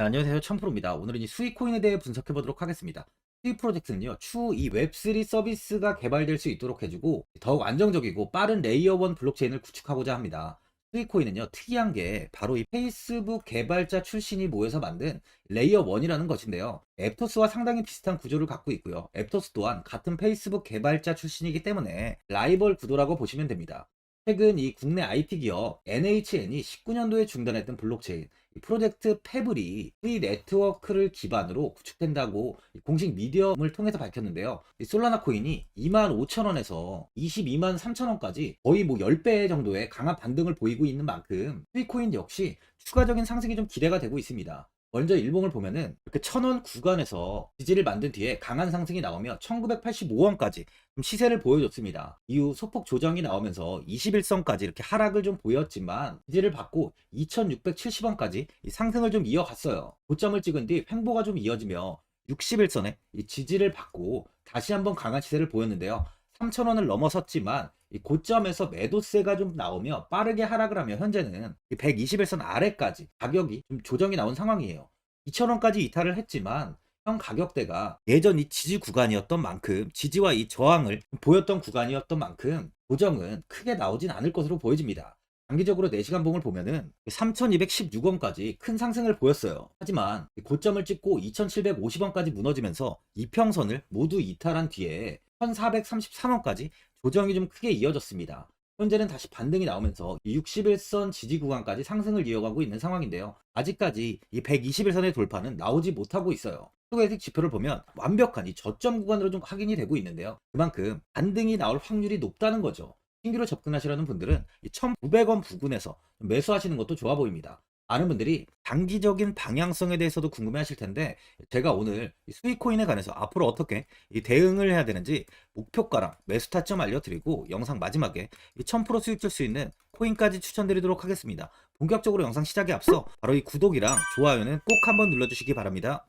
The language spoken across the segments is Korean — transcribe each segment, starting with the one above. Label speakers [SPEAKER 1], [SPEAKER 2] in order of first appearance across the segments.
[SPEAKER 1] 네, 안녕하세요. 천프로입니다. 오늘은 이 수익 코인에 대해 분석해 보도록 하겠습니다. 수익 프로젝트는요, 추후 이 웹3 서비스가 개발될 수 있도록 해주고 더욱 안정적이고 빠른 레이어 1 블록체인을 구축하고자 합니다. 수익 코인은요, 특이한 게 바로 이 페이스북 개발자 출신이 모여서 만든 레이어 1이라는 것인데요. 앱토스와 상당히 비슷한 구조를 갖고 있고요. 앱토스 또한 같은 페이스북 개발자 출신이기 때문에 라이벌 구도라고 보시면 됩니다. 최근 이 국내 IT 기업 NHN이 19년도에 중단했던 블록체인 이 프로젝트 페블이 프리 네트워크를 기반으로 구축된다고 공식 미디엄을 통해서 밝혔는데요. 이 솔라나 코인이 25,000원에서 22만 3천원까지 거의 뭐 10배 정도의 강한 반등을 보이고 있는 만큼 스위코인 역시 추가적인 상승이 좀 기대가 되고 있습니다. 먼저 일봉을 보면은 이렇게 1,000원 구간에서 지지를 만든 뒤에 강한 상승이 나오며 1985원까지 좀 시세를 보여줬습니다. 이후 소폭 조정이 나오면서 21선까지 이렇게 하락을 좀 보였지만 지지를 받고 2,670원까지 상승을 좀 이어갔어요. 고점을 찍은 뒤 횡보가 좀 이어지며 61선에 이 지지를 받고 다시 한번 강한 시세를 보였는데요. 3,000원을 넘어섰지만 이 고점에서 매도세가 좀 나오며 빠르게 하락을 하며 현재는 121선 아래까지 가격이 좀 조정이 나온 상황이에요. 2,000원까지 이탈을 했지만 현 가격대가 예전 이 지지 구간이었던 만큼 지지와 이 저항을 보였던 구간이었던 만큼 조정은 크게 나오진 않을 것으로 보여집니다. 장기적으로 4시간 봉을 보면은 3,216원까지 큰 상승을 보였어요. 하지만 고점을 찍고 2,750원까지 무너지면서 이평선을 모두 이탈한 뒤에 1,433원까지 조정이 좀 크게 이어졌습니다. 현재는 다시 반등이 나오면서 61선 지지 구간까지 상승을 이어가고 있는 상황인데요. 아직까지 이 121선의 돌파는 나오지 못하고 있어요. 스토캐스틱 지표를 보면 완벽한 이 저점 구간으로 좀 확인이 되고 있는데요. 그만큼 반등이 나올 확률이 높다는 거죠. 신규로 접근하시려는 분들은 이 1,900원 부근에서 매수하시는 것도 좋아 보입니다. 많은 분들이 장기적인 방향성에 대해서도 궁금해 하실 텐데 제가 오늘 수익코인에 관해서 앞으로 어떻게 대응을 해야 되는지 목표가랑 매수 타점 알려드리고 영상 마지막에 1000% 수익 줄 수 있는 코인까지 추천드리도록 하겠습니다. 본격적으로 영상 시작에 앞서 바로 이 구독이랑 좋아요는 꼭 한번 눌러주시기 바랍니다.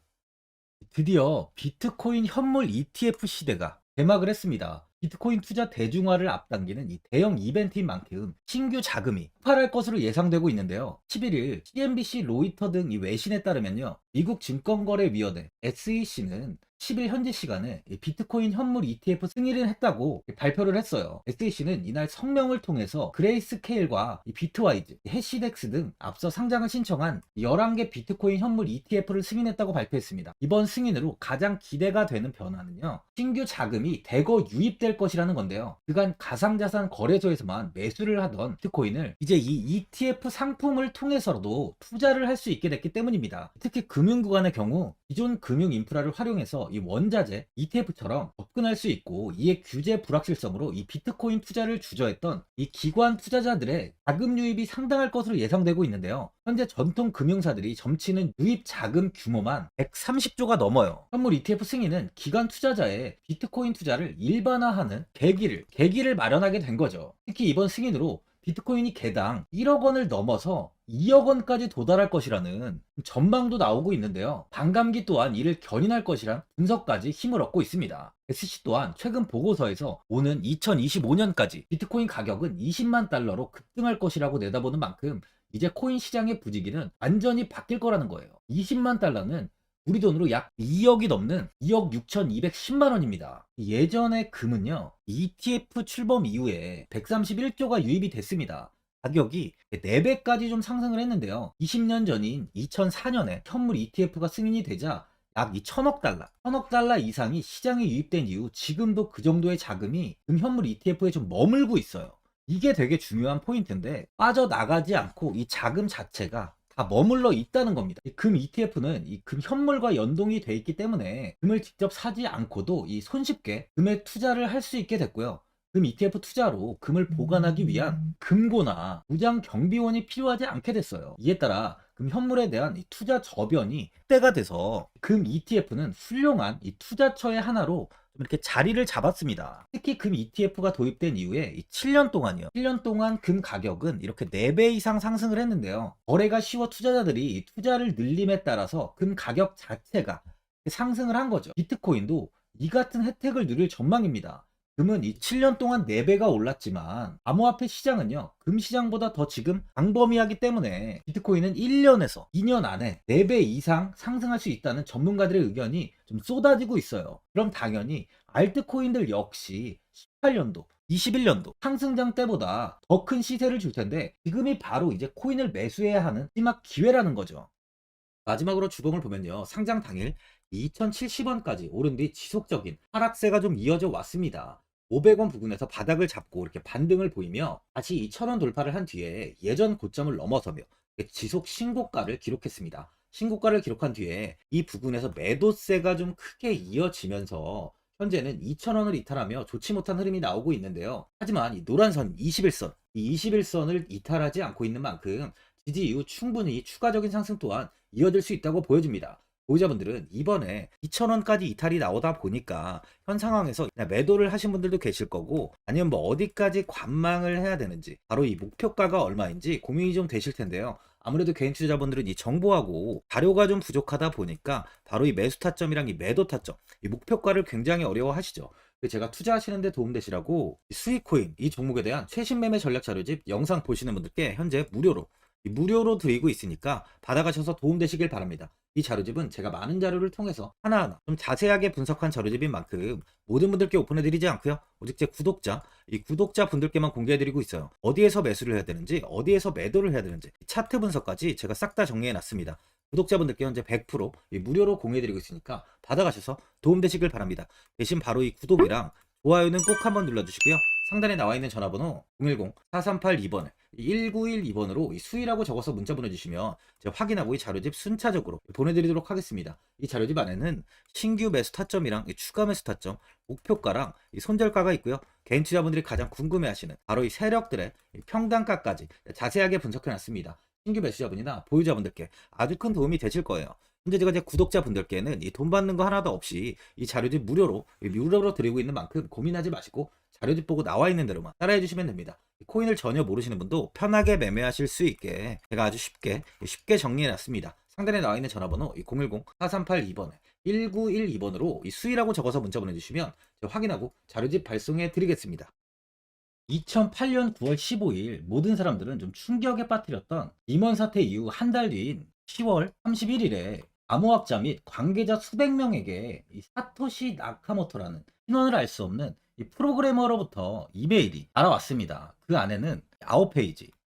[SPEAKER 1] 드디어 비트코인 현물 ETF 시대가 개막을 했습니다. 비트코인 투자 대중화를 앞당기는 이 대형 이벤트인 만큼 신규 자금이 폭발할 것으로 예상되고 있는데요. 11일 CNBC, 로이터 등 이 외신에 따르면요. 미국 증권거래위원회 SEC는 10일 현지 시간에 비트코인 현물 ETF 승인을 했다고 발표를 했어요. SEC는 이날 성명을 통해서 그레이스케일과 비트와이즈, 해시덱스 등 앞서 상장을 신청한 11개 비트코인 현물 ETF를 승인했다고 발표했습니다. 이번 승인으로 가장 기대가 되는 변화는요. 신규 자금이 대거 유입될 것이라는 건데요. 그간 가상자산 거래소에서만 매수를 하던 비트코인을 이제 이 ETF 상품을 통해서도 투자를 할 수 있게 됐기 때문입니다. 특히 금융구간의 경우 기존 금융 인프라를 활용해서 이 원자재 ETF처럼 접근할 수 있고 이에 규제 불확실성으로 이 비트코인 투자를 주저했던 이 기관 투자자들의 자금 유입이 상당할 것으로 예상되고 있는데요. 현재 전통 금융사들이 점치는 유입 자금 규모만 130조가 넘어요. 현물 ETF 승인은 기관 투자자의 비트코인 투자를 일반화하는 계기를 마련하게 된 거죠. 특히 이번 승인으로 비트코인이 개당 1억 원을 넘어서 2억 원까지 도달할 것이라는 전망도 나오고 있는데요. 반감기 또한 이를 견인할 것이란 분석까지 힘을 얻고 있습니다. SC 또한 최근 보고서에서 오는 2025년까지 비트코인 가격은 20만 달러로 급등할 것이라고 내다보는 만큼 이제 코인 시장의 부지기는 완전히 바뀔 거라는 거예요. 20만 달러는 우리 돈으로 약 2억이 넘는 2억 6,210만 원입니다. 예전에 금은요, ETF 출범 이후에 131조가 유입이 됐습니다. 가격이 4배까지 좀 상승을 했는데요. 20년 전인 2004년에 현물 ETF가 승인이 되자 약 1,000억 달러 이상이 시장에 유입된 이후 지금도 그 정도의 자금이 현물 ETF에 좀 머물고 있어요. 이게 되게 중요한 포인트인데 빠져나가지 않고 이 자금 자체가 다 머물러 있다는 겁니다. 이 금 ETF는 이 금 현물과 연동이 돼 있기 때문에 금을 직접 사지 않고도 이 손쉽게 금에 투자를 할 수 있게 됐고요. 금 ETF 투자로 금을 보관하기 위한 금고나 무장 경비원이 필요하지 않게 됐어요. 이에 따라 금 현물에 대한 이 투자 저변이 확대가 돼서 금 ETF는 훌륭한 이 투자처의 하나로 좀 이렇게 자리를 잡았습니다. 특히 금 ETF가 도입된 이후에 7년 동안이요. 7년 동안 금 가격은 이렇게 4배 이상 상승을 했는데요. 거래가 쉬워 투자자들이 투자를 늘림에 따라서 금 가격 자체가 상승을 한 거죠. 비트코인도 이 같은 혜택을 누릴 전망입니다. 금은 이 7년 동안 4배가 올랐지만 암호화폐 시장은요, 금 시장보다 더 지금 광범위하기 때문에 비트코인은 1년에서 2년 안에 4배 이상 상승할 수 있다는 전문가들의 의견이 좀 쏟아지고 있어요. 그럼 당연히 알트코인들 역시 18년도 21년도 상승장 때보다 더 큰 시세를 줄 텐데, 지금이 바로 이제 코인을 매수해야 하는 마지막 기회라는 거죠. 마지막으로 주봉을 보면요, 상장 당일 2070원까지 오른 뒤 지속적인 하락세가 좀 이어져 왔습니다. 500원 부근에서 바닥을 잡고 이렇게 반등을 보이며 다시 2000원 돌파를 한 뒤에 예전 고점을 넘어서며 지속 신고가를 기록했습니다. 신고가를 기록한 뒤에 이 부근에서 매도세가 좀 크게 이어지면서 현재는 2000원을 이탈하며 좋지 못한 흐름이 나오고 있는데요. 하지만 이 노란선 21선, 이 21선을 이탈하지 않고 있는 만큼 지지 이후 충분히 추가적인 상승 또한 이어질 수 있다고 보여집니다. 보유자분들은 이번에 2,000원까지 이탈이 나오다 보니까 현 상황에서 그냥 매도를 하신 분들도 계실 거고, 아니면 뭐 어디까지 관망을 해야 되는지, 바로 이 목표가가 얼마인지 고민이 좀 되실 텐데요. 아무래도 개인 투자자분들은 이 정보하고 자료가 좀 부족하다 보니까 바로 이 매수 타점이랑 이 매도 타점, 이 목표가를 굉장히 어려워하시죠. 제가 투자하시는 데 도움되시라고 수익코인 이 종목에 대한 최신 매매 전략 자료집 영상 보시는 분들께 현재 무료로 드리고 있으니까 받아가셔서 도움되시길 바랍니다. 이 자료집은 제가 많은 자료를 통해서 하나하나 좀 자세하게 분석한 자료집인 만큼 모든 분들께 오픈해드리지 않고요, 오직 제 이 구독자 분들께만 공개해드리고 있어요. 어디에서 매수를 해야 되는지, 어디에서 매도를 해야 되는지, 차트 분석까지 제가 싹 다 정리해놨습니다. 구독자분들께 현재 100% 무료로 공유해드리고 있으니까 받아가셔서 도움되시길 바랍니다. 대신 바로 이 구독이랑 좋아요는 꼭 한번 눌러주시고요. 상단에 나와 있는 전화번호 010-4382번에 1912번으로 수위라고 적어서 문자 보내주시면 제가 확인하고 이 자료집 순차적으로 보내드리도록 하겠습니다. 이 자료집 안에는 신규 매수 타점이랑 추가 매수 타점, 목표가랑 손절가가 있고요. 개인 투자분들이 가장 궁금해하시는 바로 이 세력들의 평단가까지 자세하게 분석해놨습니다. 신규 매수자분이나 보유자분들께 아주 큰 도움이 되실 거예요. 현재 제가 제 구독자분들께는 이 돈 받는 거 하나도 없이 이 자료집 무료로 드리고 있는 만큼 고민하지 마시고 자료집 보고 나와 있는 대로만 따라해 주시면 됩니다. 코인을 전혀 모르시는 분도 편하게 매매하실 수 있게 제가 아주 쉽게 정리해 놨습니다. 상단에 나와 있는 전화번호 010-4382번에 1912번으로 수위라고 적어서 문자 보내주시면 제가 확인하고 자료집 발송해 드리겠습니다. 2008년 9월 15일 모든 사람들은 좀 충격에 빠뜨렸던 리먼 사태 이후 한 달 뒤인 10월 31일에 암호학자 및 관계자 수백 명에게 이 사토시 나카모토라는 신원을 알 수 없는 이 프로그래머로부터 이메일이 날아왔습니다. 그 안에는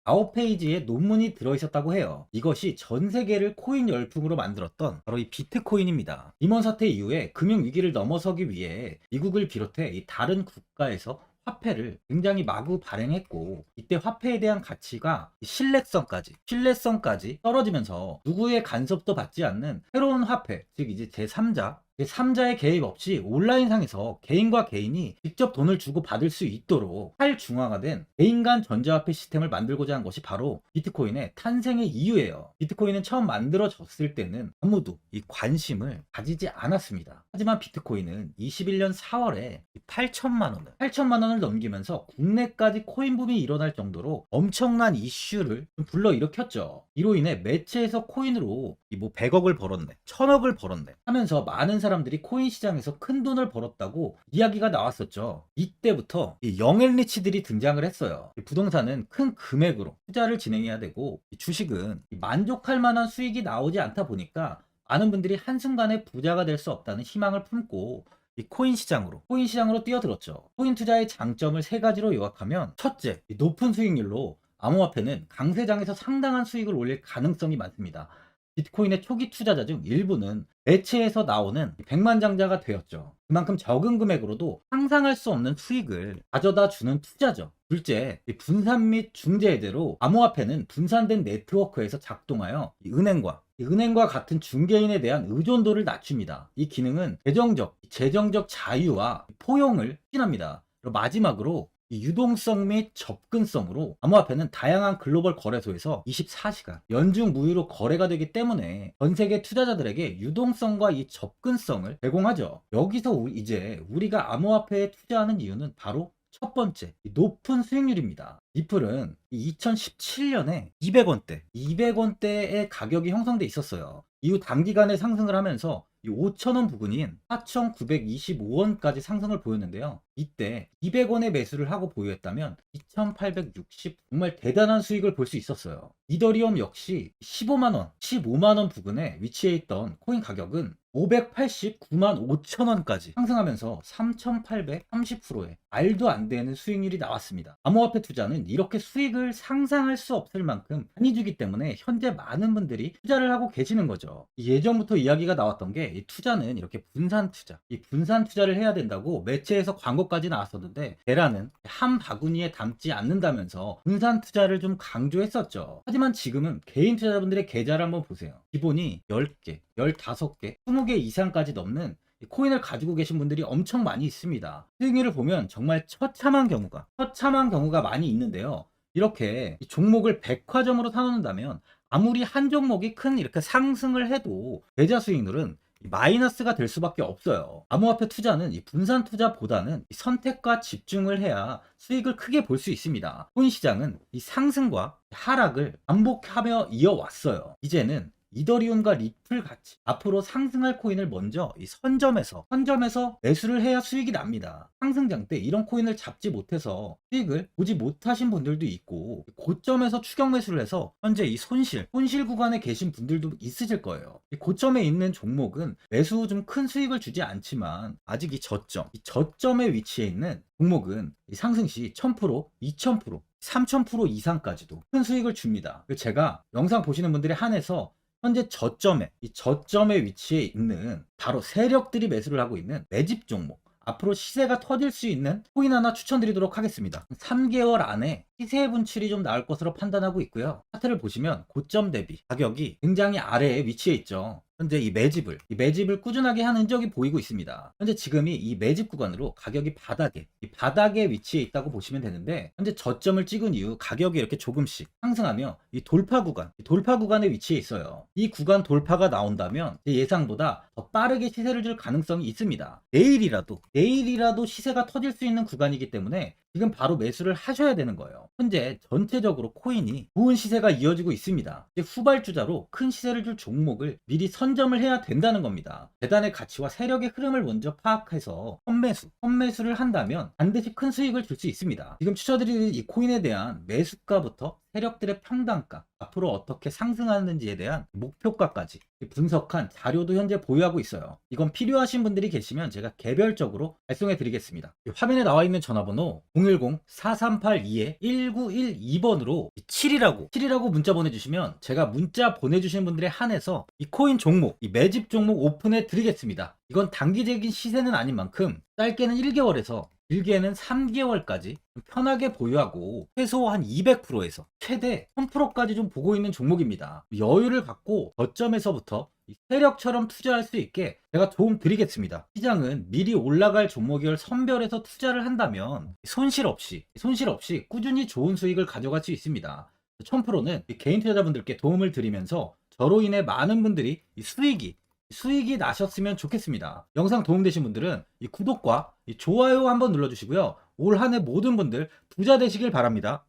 [SPEAKER 1] 9페이지의 논문이 들어있었다고 해요. 이것이 전 세계를 코인 열풍으로 만들었던 바로 이 비트코인입니다. 리먼 사태 이후에 금융위기를 넘어서기 위해 미국을 비롯해 이 다른 국가에서 화폐를 굉장히 마구 발행했고, 이때 화폐에 대한 가치가 신뢰성까지 떨어지면서 누구의 간섭도 받지 않는 새로운 화폐, 즉 이제 제3자의 개입 없이 온라인상에서 개인과 개인이 직접 돈을 주고 받을 수 있도록 탈중앙화된 개인 간 전자화폐 시스템을 만들고자 한 것이 바로 비트코인의 탄생의 이유예요. 비트코인은 처음 만들어졌을 때는 아무도 이 관심을 가지지 않았습니다. 하지만 비트코인은 21년 4월에 8천만 원을 넘기면서 국내까지 코인 붐이 일어날 정도로 엄청난 이슈를 불러일으켰죠. 이로 인해 매체에서 코인으로 100억을 벌었네, 1000억을 벌었네 하면서 많은 사람들이 코인 시장에서 큰 돈을 벌었다고 이야기가 나왔었죠. 이때부터 이 영앤리치들이 등장을 했어요. 부동산은 큰 금액으로 투자를 진행해야 되고, 주식은 만족할 만한 수익이 나오지 않다 보니까 많은 분들이 한순간에 부자가 될 수 없다는 희망을 품고 이 코인 시장으로 뛰어들었죠. 코인 투자의 장점을 3가지로 요약하면, 첫째, 높은 수익률로 암호화폐는 강세장에서 상당한 수익을 올릴 가능성이 많습니다. 비트코인의 초기 투자자 중 일부는 매체에서 나오는 백만장자가 되었죠. 그만큼 적은 금액으로도 상상할 수 없는 수익을 가져다 주는 투자죠. 둘째, 분산 및 중재제로 암호화폐는 분산된 네트워크에서 작동하여 은행과 같은 중개인에 대한 의존도를 낮춥니다. 이 기능은 재정적 자유와 포용을 추진합니다. 그리고 마지막으로 이 유동성 및 접근성으로 암호화폐는 다양한 글로벌 거래소에서 24시간 연중 무휴로 거래가 되기 때문에 전 세계 투자자들에게 유동성과 이 접근성을 제공하죠. 여기서 이제 우리가 암호화폐에 투자하는 이유는 바로 첫 번째, 높은 수익률입니다. 리플은 2017년에 200원대의 가격이 형성돼 있었어요. 이후 단기간에 상승을 하면서 이 5,000원 부근인 4,925원까지 상승을 보였는데요. 이때 200원의 매수를 하고 보유했다면 2,860 정말 대단한 수익을 볼 수 있었어요. 이더리움 역시 15만원, 15만원 부근에 위치해 있던 코인 가격은 589만 5천원까지 상승하면서 3,830%의 말도 안 되는 수익률이 나왔습니다. 암호화폐 투자는 이렇게 수익을 상상할 수 없을 만큼 많이 주기 때문에 현재 많은 분들이 투자를 하고 계시는 거죠. 예전부터 이야기가 나왔던 게 이 투자는 이렇게 분산 투자, 이 분산 투자를 해야 된다고 매체에서 광고까지 나왔었는데 테라는 한 바구니에 담지 않는다면서 분산 투자를 좀 강조했었죠. 하지만 지금은 개인 투자자분들의 계좌를 한번 보세요. 기본이 10개, 15개, 20개 이상까지 넘는 코인을 가지고 계신 분들이 엄청 많이 있습니다. 수익률을 보면 정말 처참한 경우가 많이 있는데요. 이렇게 종목을 백화점으로 사놓는다면 아무리 한 종목이 큰 이렇게 상승을 해도 계좌 수익률은 마이너스가 될 수밖에 없어요. 암호화폐 투자는 이 분산 투자보다는 이 선택과 집중을 해야 수익을 크게 볼 수 있습니다. 코인 시장은 이 상승과 하락을 반복하며 이어왔어요. 이제는 이더리움과 리플 같이 앞으로 상승할 코인을 먼저 이 선점에서 매수를 해야 수익이 납니다. 상승장 때 이런 코인을 잡지 못해서 수익을 보지 못하신 분들도 있고, 고점에서 추격 매수를 해서 현재 이 손실 구간에 계신 분들도 있으실 거예요. 이 고점에 있는 종목은 매수 후 좀 큰 수익을 주지 않지만 아직 이 저점에 위치해 있는 종목은 이 상승 시 1000%, 2000%, 3000% 이상까지도 큰 수익을 줍니다. 제가 영상 보시는 분들에 한해서 현재 저점에 위치해 있는 바로 세력들이 매수를 하고 있는 매집 종목, 앞으로 시세가 터질 수 있는 코인 하나 추천드리도록 하겠습니다. 3개월 안에 시세 분출이 좀 나올 것으로 판단하고 있고요. 차트를 보시면 고점 대비 가격이 굉장히 아래에 위치해 있죠. 현재 이 매집을 꾸준하게 한 흔적이 보이고 있습니다. 현재 지금이 이 매집 구간으로 가격이 바닥에 위치해 있다고 보시면 되는데, 현재 저점을 찍은 이후 가격이 이렇게 조금씩 상승하며 이 돌파 구간에 위치해 있어요. 이 구간 돌파가 나온다면 제 예상보다 더 빠르게 시세를 줄 가능성이 있습니다. 내일이라도 시세가 터질 수 있는 구간이기 때문에 지금 바로 매수를 하셔야 되는 거예요. 현재 전체적으로 코인이 좋은 시세가 이어지고 있습니다. 이제 후발주자로 큰 시세를 줄 종목을 미리 선점을 해야 된다는 겁니다. 재단의 가치와 세력의 흐름을 먼저 파악해서 선매수를 한다면 반드시 큰 수익을 줄 수 있습니다. 지금 추천드리는 이 코인에 대한 매수가부터 세력들의 평단가, 앞으로 어떻게 상승하는지에 대한 목표가까지 분석한 자료도 현재 보유하고 있어요. 이건 필요하신 분들이 계시면 제가 개별적으로 발송해 드리겠습니다. 화면에 나와 있는 전화번호 010-4382-1912번으로 7이라고 문자 보내주시면 제가 문자 보내주신 분들에 한해서 이 코인 종목, 이 매집 종목 오픈해 드리겠습니다. 이건 단기적인 시세는 아닌 만큼 짧게는 1개월에서 길게는 3개월까지 편하게 보유하고 최소 한 200%에서 최대 1000%까지 좀 보고 있는 종목입니다. 여유를 갖고 저점에서부터 세력처럼 투자할 수 있게 제가 도움 드리겠습니다. 시장은 미리 올라갈 종목을 선별해서 투자를 한다면 손실 없이 꾸준히 좋은 수익을 가져갈 수 있습니다. 1000%는 개인 투자자분들께 도움을 드리면서 저로 인해 많은 분들이 수익이 나셨으면 좋겠습니다. 영상 도움되신 분들은 이 구독과 이 좋아요 한번 눌러주시고요. 올 한 해 모든 분들 부자 되시길 바랍니다.